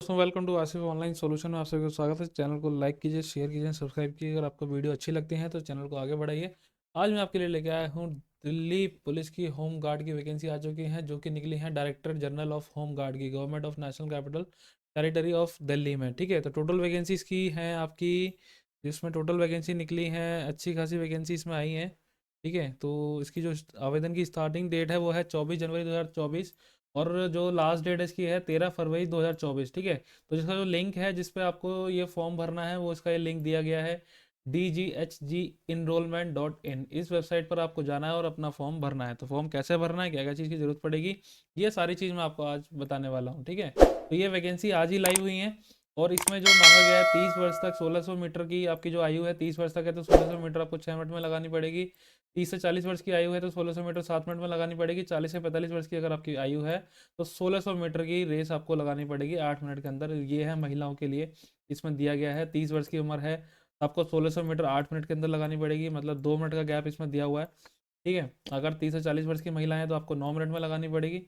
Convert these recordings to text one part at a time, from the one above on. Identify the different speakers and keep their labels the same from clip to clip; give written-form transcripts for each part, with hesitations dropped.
Speaker 1: दोस्तों welcome to Asif online solution में आप सभी का स्वागत है। चैनल को लाइक कीजिए, शेयर कीजिए, सब्सक्राइब कीजिए। अगर आपको वीडियो अच्छी लगती है तो चैनल को आगे बढ़ाइए। आज मैं आपके लिए लेके आया हूँ दिल्ली पुलिस की होम गार्ड की वैकेंसी आ चुकी है, जो कि निकली है director general of home guard की, government of national capital territory of Delhi में। ठीक है, तो टोटल वैकेंसीज की हैं आपकी, जिसमें टोटल वैकेंसी निकली है, अच्छी खासी वैकेंसी इसमें आई है। ठीक है, तो इसकी जो आवेदन की स्टार्टिंग डेट है वो है 24 जनवरी 2024, और जो लास्ट डेट इसकी है 13 फरवरी 2024। ठीक है, तो जिसका जो लिंक है जिस पे आपको ये फॉर्म भरना है, वो इसका ये लिंक दिया गया है DGHGenrollment.in। इस वेबसाइट पर आपको जाना है और अपना फॉर्म भरना है। तो फॉर्म कैसे भरना है, क्या क्या चीज़ की ज़रूरत पड़ेगी, ये सारी चीज़ मैं आपको आज बताने वाला हूँ। ठीक है, तो ये वैकेंसी आज ही लाइव हुई है, और इसमें जो मांगा गया है 30 वर्ष तक 1600 मीटर की आपकी जो आयु है, 30 वर्ष तक है तो 1600 मीटर आपको 6 मिनट में लगानी पड़ेगी। 30 से 40 वर्ष की आयु है तो 1600 मीटर 7 मिनट में लगानी पड़ेगी। 40 से 45 वर्ष की अगर आपकी आयु है तो 1600 मीटर की रेस आपको लगानी पड़ेगी 8 मिनट के अंदर। ये है महिलाओं के लिए, इसमें दिया गया है 30 वर्ष की उम्र है, आपको 1600 मीटर 8 मिनट के अंदर लगानी पड़ेगी, मतलब 2 मिनट का गैप इसमें दिया हुआ है। ठीक है, अगर 30 से 40 वर्ष की महिला है तो आपको 9 मिनट में लगानी पड़ेगी,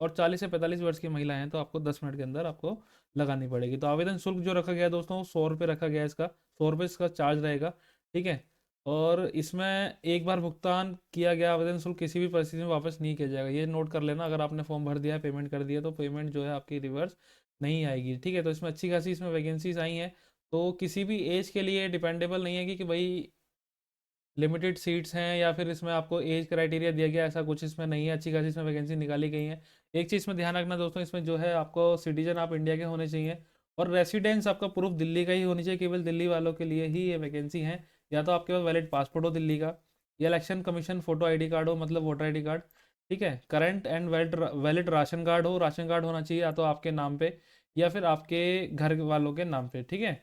Speaker 1: और 40 से 45 वर्ष की महिला है तो आपको 10 मिनट के अंदर आपको लगानी पड़ेगी। तो आवेदन शुल्क जो रखा गया है दोस्तों, वो 100 रुपये रखा गया है, इसका 100 रुपये इसका चार्ज रहेगा। ठीक है, और इसमें एक बार भुगतान किया गया आवेदन शुल्क किसी भी परिस्थिति में वापस नहीं किया जाएगा, ये नोट कर लेना। अगर आपने फॉर्म भर दिया है, पेमेंट कर दिया, तो पेमेंट जो है आपकी रिवर्स नहीं आएगी। ठीक है, तो इसमें अच्छी खासी इसमें वैकेंसीज आई हैं, तो किसी भी एज के लिए डिपेंडेबल नहीं है कि भाई लिमिटेड सीट्स हैं या फिर इसमें आपको एज क्राइटेरिया दिया गया, ऐसा कुछ इसमें नहीं है। अच्छी खासी इसमें वैकेंसी निकाली गई है। एक चीज़ में ध्यान रखना दोस्तों, इसमें जो है आपको सिटीजन आप इंडिया के होने चाहिए, और रेसिडेंस आपका प्रूफ दिल्ली का ही होनी चाहिए। केवल दिल्ली वालों के लिए ही ये वैकेंसी है। या तो आपके पास वैलिड पासपोर्ट हो दिल्ली का, या election commission photo ID card हो, मतलब वोटर आईडी कार्ड। ठीक है, current and valid valid ration card हो, राशन कार्ड होना चाहिए या तो आपके नाम पे या फिर आपके घर वालों के नाम पे। ठीक है,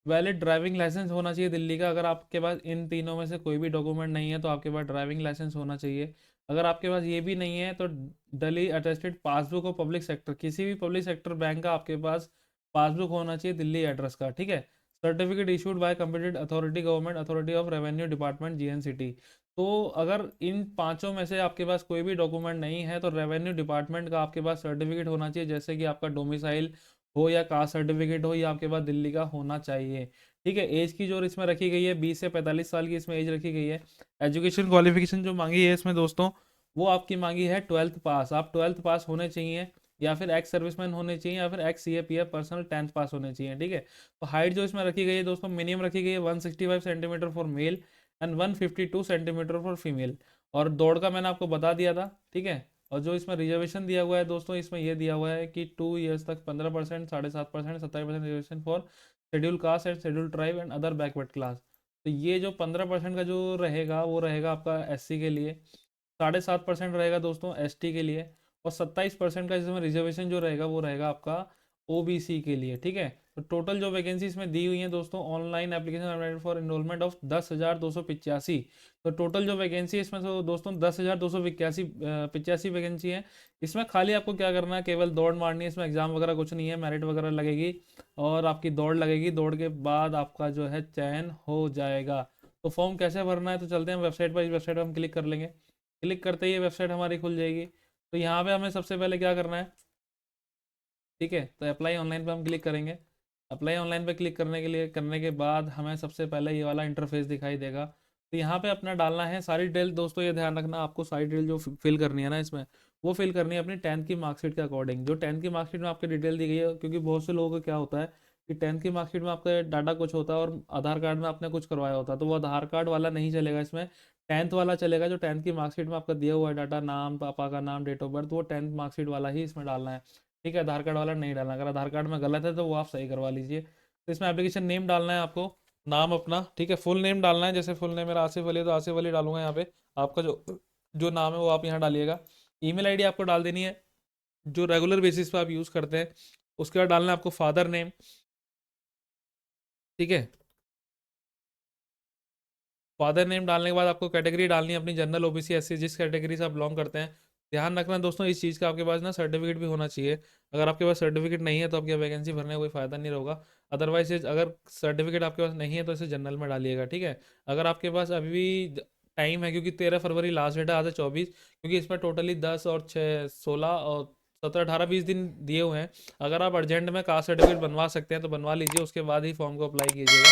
Speaker 1: वैलिड ड्राइविंग लाइसेंस होना चाहिए दिल्ली का। अगर आपके पास इन तीनों में से कोई भी डॉक्यूमेंट नहीं है तो आपके पास ड्राइविंग लाइसेंस होना चाहिए। अगर आपके पास ये भी नहीं है तो दिल्ली अटेस्टेड पासबुक और पब्लिक सेक्टर, किसी भी पब्लिक सेक्टर बैंक का आपके पास पासबुक होना चाहिए दिल्ली एड्रेस का। ठीक है, certificate issued by computed authority, government authority of revenue department GNCT। तो अगर इन पांचों में से आपके पास कोई भी डॉक्यूमेंट नहीं है तो रेवेन्यू डिपार्टमेंट का आपके पास सर्टिफिकेट होना चाहिए, जैसे कि आपका डोमिसाइल हो या कास्ट सर्टिफिकेट हो, या आपके पास दिल्ली का होना चाहिए। ठीक है, एज की जो इसमें रखी गई है 20 से 45 साल की इसमें एज रखी गई है। एजुकेशन क्वालिफिकेशन जो मांगी है इसमें दोस्तों, वो आपकी मांगी है 12th पास। आप 12th पास होने चाहिए, या फिर एक्स सर्विसमैन होने चाहिए, या फिर एक्स CAPF पर्सनल 10th पास होने चाहिए। ठीक है, तो हाइट जो इसमें रखी गई है दोस्तों, मिनिमम रखी गई है 165 centimetre for male and 152 centimetre for female. और दौड़ का मैंने आपको बता दिया था। ठीक है, और जो इसमें रिजर्वेशन दिया हुआ है दोस्तों, इसमें यह दिया हुआ है कि 2 ईयर्स तक 15%, 7.5%, 27% reservation for schedule caste and schedule tribe and other backward class. तो ये जो 15% का जो रहेगा वो रहेगा आपका SC के लिए, 7.5% रहेगा दोस्तों ST के लिए, और 27% का इसमें रिजर्वेशन जो रहेगा वो रहेगा आपका OBC के लिए। ठीक है, तो टोटल जो वैकेंसी इसमें दी हुई है दोस्तों, online application for enrolment of 10,285। तो टोटल जो वैकेंसी है इसमें तो दोस्तों 10,285 वैकेंसी है। इसमें खाली आपको क्या करना है, केवल दौड़ मारनी है। इसमें एग्जाम वगैरह कुछ नहीं है, मेरिट वगैरह लगेगी और आपकी दौड़ लगेगी। दौड़ के बाद आपका जो है चयन हो जाएगा। तो फॉर्म कैसे भरना है, तो चलते हैं वेबसाइट पर। इस वेबसाइट पर हम क्लिक कर लेंगे। क्लिक करते ही ये वेबसाइट हमारी खुल जाएगी। तो यहाँ पे हमें सबसे पहले क्या करना है, ठीक है, तो अप्लाई ऑनलाइन पे हम क्लिक करेंगे। अप्लाई ऑनलाइन पे क्लिक करने के लिए करने के बाद हमें सबसे पहले ये वाला इंटरफेस दिखाई देगा। तो यहाँ पे अपना डालना है सारी डिटेल दोस्तों। ये ध्यान रखना, आपको सारी डिटेल जो फिल करनी है ना इसमें, वो फिल करनी है अपनी 10th की मार्कशीट के अकॉर्डिंग। जो 10th की मार्कशीट में आपकी डिटेल दी गई है, क्योंकि बहुत से लोगों को क्या होता है कि 10th की मार्कशीट में आपका डाटा कुछ होता है और आधार कार्ड में आपने कुछ करवाया होता है, तो वो आधार कार्ड वाला नहीं चलेगा इसमें, 10th वाला चलेगा। जो 10th की मार्कशीट में आपका दिया हुआ है डाटा, नाम, पापा का नाम, डेट ऑफ बर्थ, वो 10th मार्कशीट वाला ही इसमें डालना है। ठीक है, आधार कार्ड वाला नहीं डालना। अगर आधार कार्ड में गलत है तो वो आप सही करवा लीजिए। तो इसमें एप्लीकेशन नेम डालना है आपको, नाम अपना। ठीक है, फुल नेम डालना है। जैसे फुल नेम मेरा आसिफ अली है तो आसिफ अली डालूंगा यहाँ पे। आपका जो जो नाम है वो आप यहाँ डालिएगा। ईमेल आईडी आपको डाल देनी है जो रेगुलर बेसिस पे आप यूज़ करते हैं। उसके बाद डालना है आपको फादर नेम। ठीक है, फादर नेम डालने के बाद आपको कैटेगरी डालनी है अपनी, जनरल, OBC, SC, जिस कैटेगरी से आप बिलोंग करते हैं। ध्यान रखना दोस्तों इस चीज़ का, आपके पास ना सर्टिफिकेट भी होना चाहिए। अगर आपके पास सर्टिफिकेट नहीं है तो आपकी वैकेंसी भरने का कोई फायदा नहीं होगा। अदरवाइज अगर सर्टिफिकेट आपके पास नहीं है तो इसे जनरल में डालिएगा। ठीक है, अगर आपके पास अभी भी टाइम है, क्योंकि 13 फरवरी लास्ट डेट है, आज है 24, क्योंकि इसमें टोटली 10 और 6 16 और 17 18 20 दिन दिए हुए हैं। अगर आप अर्जेंट में कास्ट सर्टिफिकेट बनवा सकते हैं तो बनवा लीजिए, उसके बाद ही फॉर्म को अप्लाई कीजिएगा।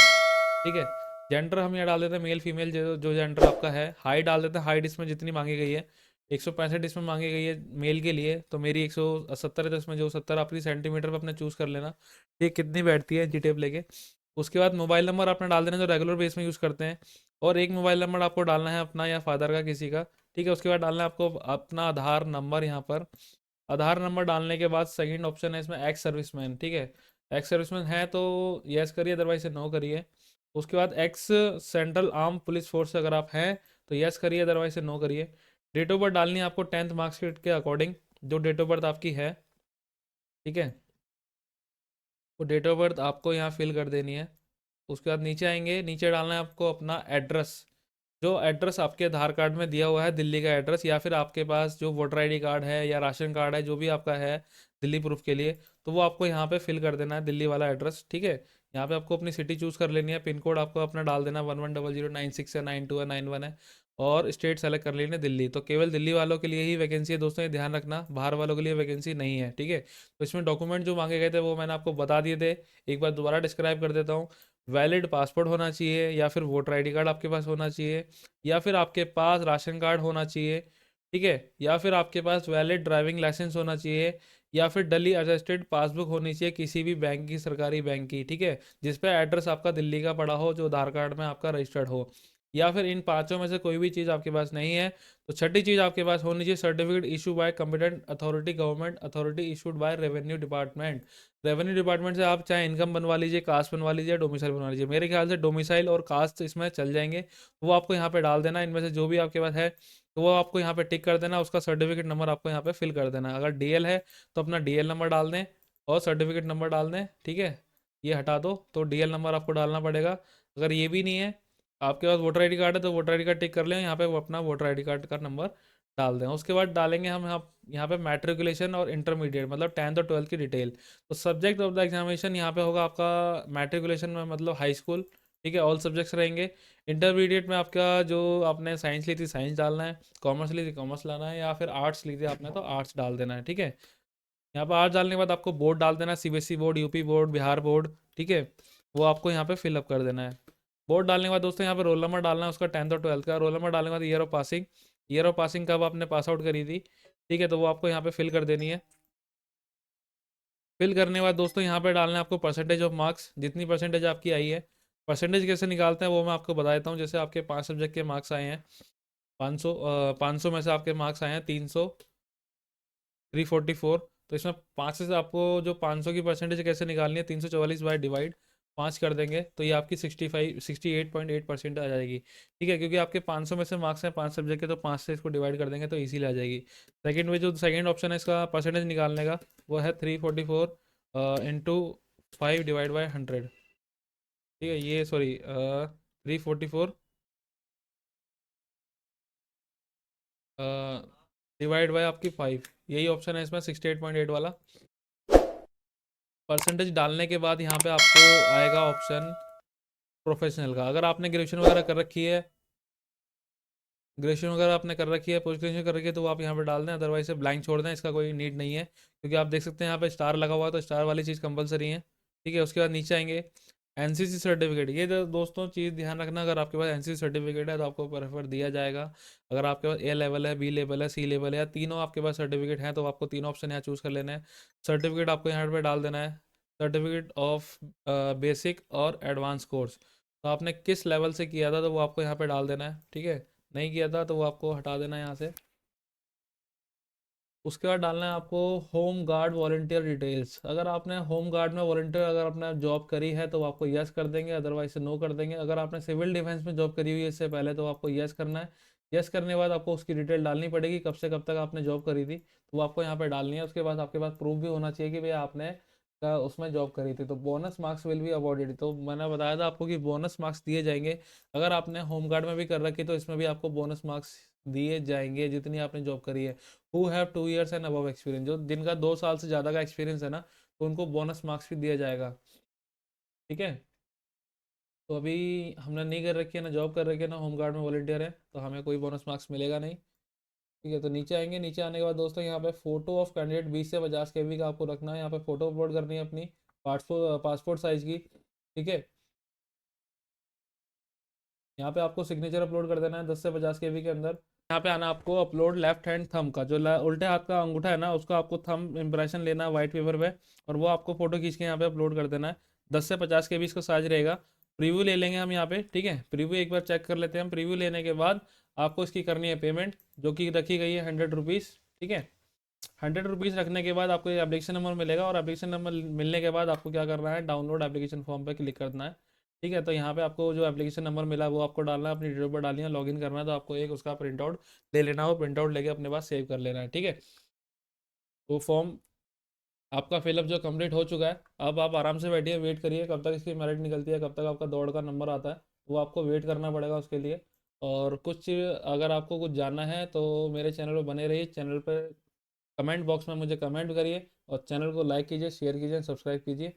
Speaker 1: ठीक है। जेंडर हम यहाँ डाल देते हैं मेल फीमेल, जो जो जेंडर आपका है। हाइट डाल देते हैं, हाइट इसमें जितनी मांगी गई है 165 इसमें मांगी गई है मेल के लिए, तो मेरी 170 है, तो इसमें जो 70 आपकी सेंटीमीटर पर अपने चूज़ कर लेना, ये कितनी बैठती है जी टेप लेके। उसके बाद मोबाइल नंबर आपने डाल देना जो रेगुलर बेस में यूज़ करते हैं, और एक मोबाइल नंबर आपको डालना है अपना या फादर का किसी का। ठीक है। उसके बाद डालना है आपको अपना आधार नंबर यहाँ पर। आधार नंबर डालने के बाद सेकंड ऑप्शन है इसमें एक्स सर्विसमैन। ठीक है। एक्स सर्विसमैन है तो यस करिए, अदरवाइज से नो करिए। उसके बाद x central arm police force अगर आप हैं तो यस करिए, अदरवाइज से नो करिए। डेट ऑफ बर्थ डालनी है आपको 10th मार्क्सशीट के अकॉर्डिंग, जो डेट ऑफ बर्थ आपकी है। ठीक है। वो डेट ऑफ बर्थ आपको यहाँ फिल कर देनी है। उसके बाद नीचे आएंगे, नीचे डालना है आपको अपना एड्रेस, जो एड्रेस आपके आधार कार्ड में दिया हुआ है दिल्ली का एड्रेस, या फिर आपके पास जो वोटर आईडी कार्ड है या राशन कार्ड है जो भी आपका है दिल्ली प्रूफ के लिए, तो वो आपको यहाँ पे फिल कर देना है दिल्ली वाला एड्रेस। ठीक है। यहाँ पे आपको अपनी सिटी चूज़ कर लेनी है, पिन कोड आपको अपना डाल देना 110096 है, 92 है, 91 है, और स्टेट सेलेक्ट कर लेनी है दिल्ली। तो केवल दिल्ली वालों के लिए ही वैकेंसी है दोस्तों, ये ध्यान रखना, बाहर वालों के लिए वैकेंसी नहीं है। ठीक है। तो इसमें डॉक्यूमेंट जो मांगे गए थे वो मैंने आपको बता दिए थे, एक बार दोबारा डिस्क्राइब कर देता हूँ। वैलिड पासपोर्ट होना चाहिए, या फिर वोटर आईडी कार्ड आपके पास होना चाहिए, या फिर आपके पास राशन कार्ड होना चाहिए। ठीक है। या फिर आपके पास वैलिड ड्राइविंग लाइसेंस होना चाहिए, या फिर डली अटेस्टेड पासबुक होनी चाहिए किसी भी बैंक की, सरकारी बैंक की। ठीक है। जिस पे एड्रेस आपका दिल्ली का पड़ा हो, जो आधार कार्ड में आपका रजिस्टर्ड हो। या फिर इन पांचों में से कोई भी चीज़ आपके पास नहीं है तो छठी चीज़ आपके पास होनी चाहिए, certificate issue bye competent authority, government authority issued by revenue department. Revenue department से आप चाहे इनकम बनवा लीजिए, कास्ट बनवा लीजिए, डोमिसाइल बनवा लीजिए। मेरे ख्याल से डोमिसाइल और कास्ट इसमें चल जाएंगे, तो वो आपको यहाँ पे डाल देना, इनमें से जो भी आपके पास है तो वो आपको यहाँ पे टिक कर देना, उसका सर्टिफिकेट नंबर आपको यहाँ पे फिल कर देना। अगर डीएल है तो अपना डीएल नंबर डाल दें और सर्टिफिकेट नंबर डाल दें। ठीक है। ये हटा दो तो डीएल नंबर आपको डालना पड़ेगा। अगर ये भी नहीं है, आपके पास वोटर आईडी कार्ड है तो वोटर आईडी कार्ड टिक कर लें, यहाँ पे वो अपना वोटर आईडी कार्ड का नंबर डाल दें। उसके बाद डालेंगे हम यहाँ पे मैट्रिकुलेशन और इंटरमीडिएट, मतलब 10th और 12th की डिटेल। तो सब्जेक्ट ऑफ द एग्जामिनेशन यहाँ पे होगा आपका मैट्रिकुलेशन में मतलब हाई स्कूल। ठीक है। ऑल सब्जेक्ट्स रहेंगे। इंटरमीडिएट में आपका जो आपने साइंस ली थी साइंस डालना है, कॉमर्स ली थी कॉमर्स लाना है, या फिर आर्ट्स ली थी आपने तो आर्ट्स डाल देना है। ठीक है। यहाँ पर आर्ट्स डालने के बाद आपको बोर्ड डाल देना है, CBSE board, UP board, Bihar board. ठीक है। वो आपको यहाँ पे फिलअप कर देना है। बोर्ड डालने के बाद दोस्तों यहाँ पे रोल नंबर डालना है उसका 10th और 12th का। रोल नंबर डालने के बाद year of passing, year of passing कब आपने पास आउट करी थी। ठीक है। तो वो आपको यहाँ पे फिल कर देनी है। फिल करने के बाद दोस्तों यहाँ पे डालना है आपको परसेंटेज ऑफ मार्क्स, जितनी परसेंटेज आपकी आई है। परसेंटेज कैसे निकालते हैं वो मैं आपको बता देता हूँ। जैसे आपके 5 सब्जेक्ट के मार्क्स आए हैं 500, 500 में से आपके मार्क्स आए हैं 344। तो इसमें 5 से आपको जो 500 की परसेंटेज कैसे निकालनी है, 344 बाय डिवाइड 5 कर देंगे तो ये आपकी 68.8% आ जाएगी। ठीक है। क्योंकि आपके 500 में से मार्क्स हैं 5 सब्जेक्ट के, तो 5 से इसको डिवाइड कर देंगे तो इजीली आ जाएगी। सेकंड में जो सेकंड ऑप्शन है इसका परसेंटेज निकालने का, वो है 344 इंटू 5 डिवाइड बाई 100। ठीक है। ये सॉरी 344 डिवाइड बाय आपकी 5, यही ऑप्शन है इसमें 68.8 वाला। परसेंटेज डालने के बाद यहाँ पे आपको आएगा ऑप्शन प्रोफेशनल का। अगर आपने ग्रेजुएशन वगैरह कर रखी है, ग्रेजुएशन वगैरह आपने कर रखी है, पोस्ट ग्रेजुएशन कर रखी है, तो वो आप यहाँ पे डाल दें, अदरवाइज से ब्लैंक छोड़ दें, इसका कोई नीड नहीं है। क्योंकि आप देख सकते हैं यहाँ पे स्टार लगा हुआ है तो स्टार वाली चीज़ कंपलसरी है। ठीक है। उसके बाद नीचे आएंगे एनसीसी सर्टिफिकेट। ये दोस्तों चीज़ ध्यान रखना, अगर आपके पास एनसीसी सर्टिफिकेट है तो आपको प्रेफर दिया जाएगा। अगर आपके पास ए लेवल है, बी लेवल है, सी लेवल है, या तीनों आपके पास सर्टिफिकेट हैं तो आपको तीनों ऑप्शन यहाँ चूज़ कर लेना है। सर्टिफिकेट आपको यहाँ पे डाल देना है, सर्टिफिकेट ऑफ बेसिक और एडवांस कोर्स। तो आपने किस लेवल से किया था तो वो आपको यहाँ पे डाल देना है। ठीक है। नहीं किया था तो वो आपको हटा देना है यहाँ से। उसके बाद डालना है आपको होम गार्ड वॉलंटियर डिटेल्स। अगर आपने होम गार्ड में वॉलंटियर अगर आपने जॉब करी है तो आपको यस कर देंगे, अदरवाइज से नो कर देंगे। अगर आपने सिविल डिफेंस में जॉब करी हुई है इससे पहले तो आपको यस करना है। यस करने के बाद आपको उसकी डिटेल डालनी पड़ेगी, कब से कब तक आपने जॉब करी थी तो वो आपको यहाँ पे डालनी है। उसके बाद आपके पास प्रूफ भी होना चाहिए कि भैया आपने का उसमें जॉब करी थी। तो bonus marks will be awarded, तो मैंने बताया था आपको कि बोनस मार्क्स दिए जाएंगे। अगर आपने होम गार्ड में भी कर रखी तो इसमें भी आपको बोनस मार्क्स दिए जाएंगे जितनी आपने जॉब करी है। Who have 2 years and above experience, जो जिनका 2 साल से ज़्यादा का एक्सपीरियंस है ना, तो उनको बोनस मार्क्स भी दिया जाएगा। ठीक है। तो अभी हमने नहीं कर रखी है ना, जॉब कर रखी है ना, होम गार्ड में वॉलंटियर है, तो हमें कोई बोनस मार्क्स मिलेगा नहीं। ठीक है, तो नीचे आएंगे। नीचे आने के बाद दोस्तों यहाँ पे फोटो ऑफ कैंडिडेट 20 से 50 KB का आपको रखना है। यहाँ पे फोटो अपलोड करनी है अपनी पासपोर्ट साइज की। ठीक है, यहाँ पे आपको सिग्नेचर अपलोड कर देना है 10 से 50 KB के अंदर। यहाँ पे आना आपको अपलोड लेफ्ट हैंड थंब का, जो उल्टे हाथ का अंगूठा है ना, उसका आपको थंब इंप्रेशन लेना है वाइट पेपर पे, और वो आपको फोटो खींच के यहाँ पे अपलोड कर देना है। 10 से 50 KB इसका साइज रहेगा। प्रीव्यू ले लेंगे हम यहाँ पे। ठीक है, प्रीव्यू एक बार चेक कर लेते हैं हम। प्रीव्यू लेने के बाद आपको इसकी करनी है पेमेंट, जो कि रखी गई है 100 रुपीज़। ठीक है, 100 रुपीज़ रखने के बाद आपको ये एप्लीकेशन नंबर मिलेगा, और एप्लीकेशन नंबर मिलने के बाद आपको क्या करना है, डाउनलोड एप्लीकेशन फॉर्म पे क्लिक करना है। ठीक है, तो यहाँ पे आपको जो एप्लीकेशन नंबर मिला वो आपको डालना है, अपनी डिटेल पर डालनी है, लॉगिन करना है। तो आपको एक उसका प्रिंट आउट ले लेना हो, प्रिंट आउट लेके अपने पास सेव कर लेना है। ठीक है, वो फॉर्म आपका फिलअप जो कंप्लीट हो चुका है। अब आप आराम से बैठिए, वेट करिए कब तक इसकी मेरिट निकलती है, कब तक आपका दौड़ का नंबर आता है। वो आपको वेट करना पड़ेगा उसके लिए। और कुछ अगर आपको कुछ जानना है तो मेरे चैनल पर बने रहिए। चैनल पर कमेंट बॉक्स में मुझे कमेंट करिए, और चैनल को लाइक कीजिए, शेयर कीजिए, सब्सक्राइब कीजिए।